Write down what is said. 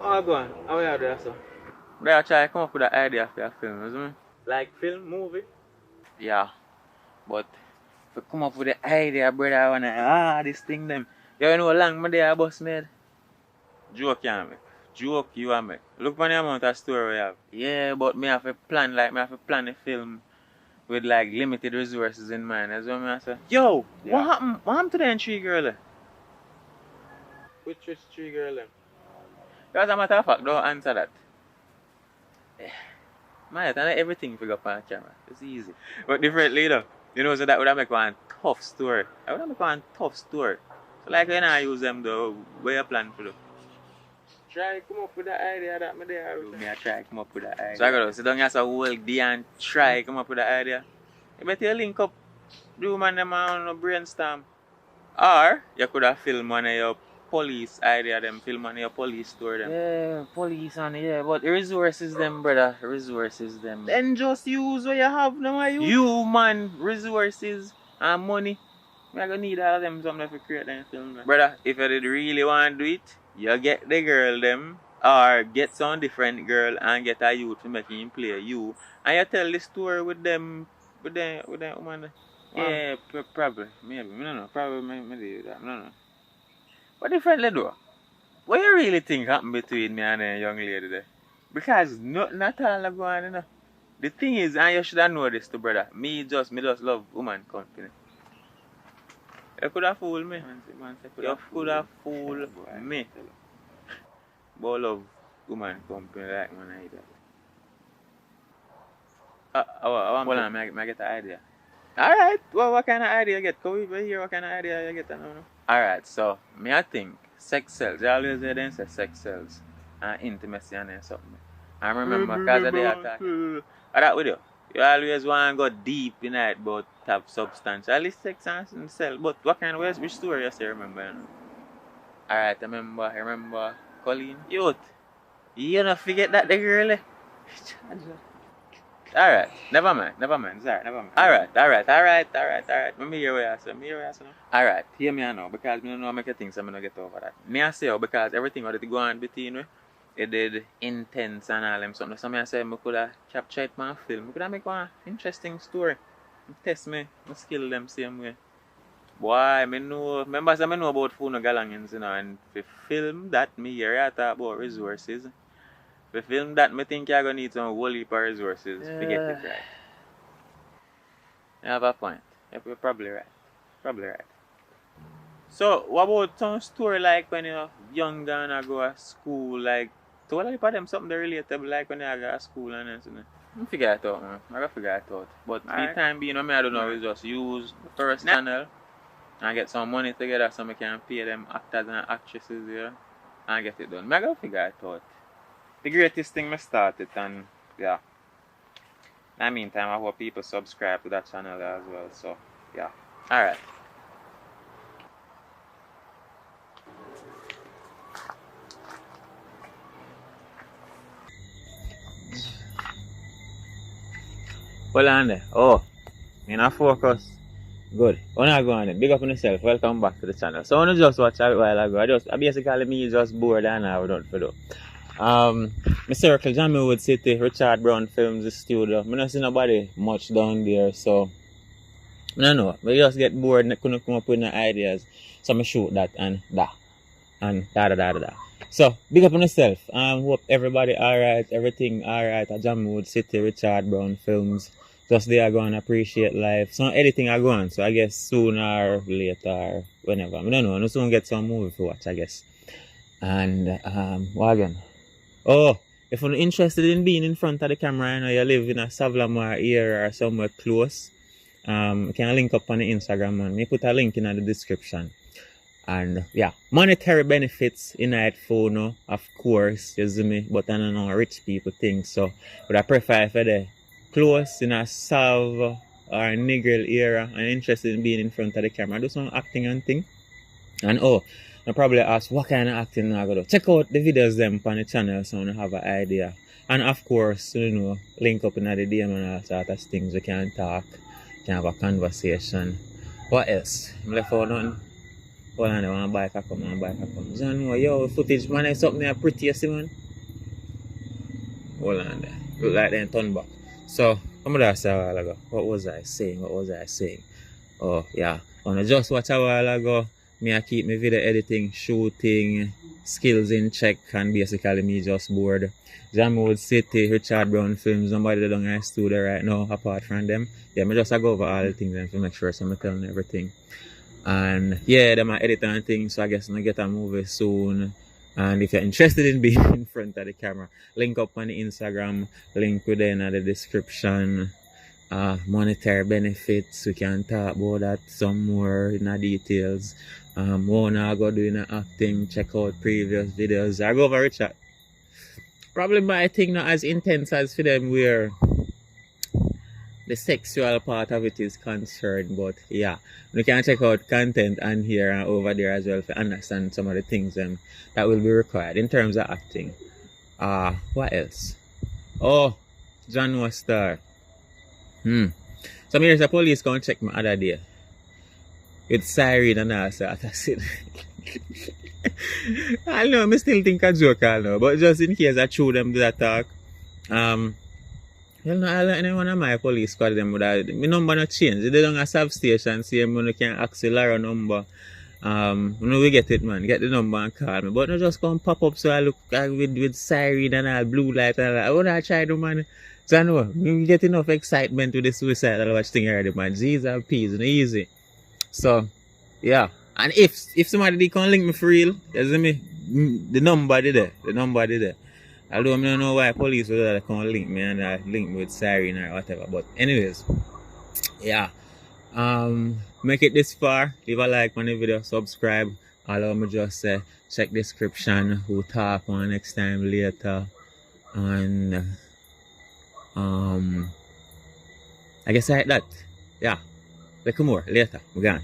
Oh, go on. How are you there, sir? Brother, try to come up with an idea for your film, isn't it? Like film, movie? Yeah. But if you come up with the idea, brother, I wanna this thing them. You know how long my day a bus made? Joke you make. Joke you a make. Look for the amount of story we have. Yeah, but me have to plan a film with like limited resources in mind. That's what I say. Yo, Yeah. what happened? What happened to the entry girl? Which three girl them? As a matter of fact, don't answer that. Man, I know everything figure up on camera. It's easy. But differently though. You know, so that would have make one tough story. I would have make one tough story. So like when I use them though, where you plan for them? Try come up with the idea that me there. Me I try come up with that idea. So I gotta sit down as a whole day and try come up with the idea. You better link up, do man them on a brainstorm. Or you could have film one of your police idea, them film one of your police story them. Yeah, police on but resources them, brother. Resources them. Then just use what you have now, human resources and money. I gonna need all of them something to create them film. Brother, if you did really want to do it, you get the girl them or get some different girl and get a youth to make him play you. And you tell the story with them woman. Yeah, probably. Maybe. I don't know. Probably maybe do that. I don't know. What differently though? What you really think happened between me and the young lady there? Because nothing at all going on, you know. The thing is, and you should have known this too, brother. Me just love woman company. You could have fooled me. You could have fooled me. But love woman company like man either. Hold on, I get the idea. Alright, well, what kind of idea you get? Come over here, what kind of idea you get? Alright, so, me I think sex sells. You always hear them say sex sells and intimacy and then something. I remember because they attack. Alright with you. You always want to go deep in it but have substance. At least sex and sell. But what kind of ways, which story you say remember? You know? Alright, I remember Colleen. Youth, you don't forget that the girl. Alright, never mind. Sorry, never mind. Alright. Let me hear what you say. Alright, hear me now, because I don't know make you think so I'm going to get over that. Me I say, because everything that go on between we, it did intense and all them something. So I say, I could have captured my film. I could have make one interesting story. Test me, my skill them same way. Boy, I know about phone galangins, you know, and if film that, me here I talk about resources. The film that me think you're gonna need some whole heap of resources to get it right. You have a point. You're probably right. So, what about some story like when you're younger and I go to school, like, to what of them something relatable like when I go to school and everything? I figure it out, man. I gotta figure it out. But for the time being, I don't know, we just use the first channel and get some money together so I can pay them actors and actresses here and get it done. I gotta figure it out. The greatest thing I started, and yeah. In the meantime, I hope people subscribe to that channel as well. So yeah. Alright. Hold on there. Oh, in a focus. Good. When I go on there, big up on yourself. Welcome back to the channel. So when you just watch a while ago, I basically me just bored and I have nothing to do. My circle, Jamaican City, Richard Brown Films studio. I don't see nobody much down there, so I don't know. I just get bored and I couldn't come up with no ideas. So I shoot that and da. And da. So, big up on yourself. Hope everybody alright, everything alright at Jamaican City, Richard Brown Films. Just they are going to appreciate life. So editing are going, so I guess sooner or later or whenever. I don't know, I soon get some movie to watch, I guess. And what again? Oh, if you're interested in being in front of the camera, you know, you live in a Savlamar area or somewhere close, you can link up on the Instagram, man. Me put a link in the description. And yeah, monetary benefits in that phone, of course, you see me, but I don't know rich people think so. But I prefer if you're close in a Sav or a Negril area and interested in being in front of the camera, do some acting and thing. And oh, I probably ask what kind of acting I go do. Check out the videos them on the channel so you have an idea. And of course, you know, link up in the DM and all sort of things. We can talk, can have a conversation. What else? I'm left out nothing. Hold on, one bike a come. John, yo, footage, man, is something that pretty, you see, man. Hold on there. Look like they turn back. So, come on, say a while ago. What was I saying? Oh, yeah. When I just watch a while ago, I keep my video editing, shooting, skills in check, and basically me just bored. Jamwood City, Richard Brown Films, nobody that don't have studio right now, apart from them. Yeah, I just go over all the things and to make sure I'm telling everything. And yeah, them are editing and things, so I guess I'm gonna get a movie soon. And if you're interested in being in front of the camera, link up on the Instagram, link within the description. Monetary benefits, we can talk about that some more in the details. Wanna go doing acting, check out previous videos. I go over Richard. Probably my thing not as intense as for them where the sexual part of it is concerned, but yeah, you can check out content on here and over there as well to understand some of the things that will be required in terms of acting. What else? Oh, John was star. So here's a police come check me other day with siren and all, so I said I know, I still think a joke, I know, but just in case I threw them to that talk, you know, I like anyone of my police squad them with that. My number not change. They don't have substation, see when you can accelerate number. When we get it, man, get the number and call me. But no just come pop up so I look with siren and all, blue light and all. I wanna try to, man. So I know, we get enough excitement with the suicide watch thing already, man. G's and P's and easy. So, yeah. And if somebody can link me for real, you see me, the number did there. Although I don't know why police will come link me and link me with siren or whatever. But anyways, yeah. Make it this far. Leave a like on the video, subscribe. All of me just say check description. We'll talk on next time later. And I guess like that. Yeah. Like more later. We're gone.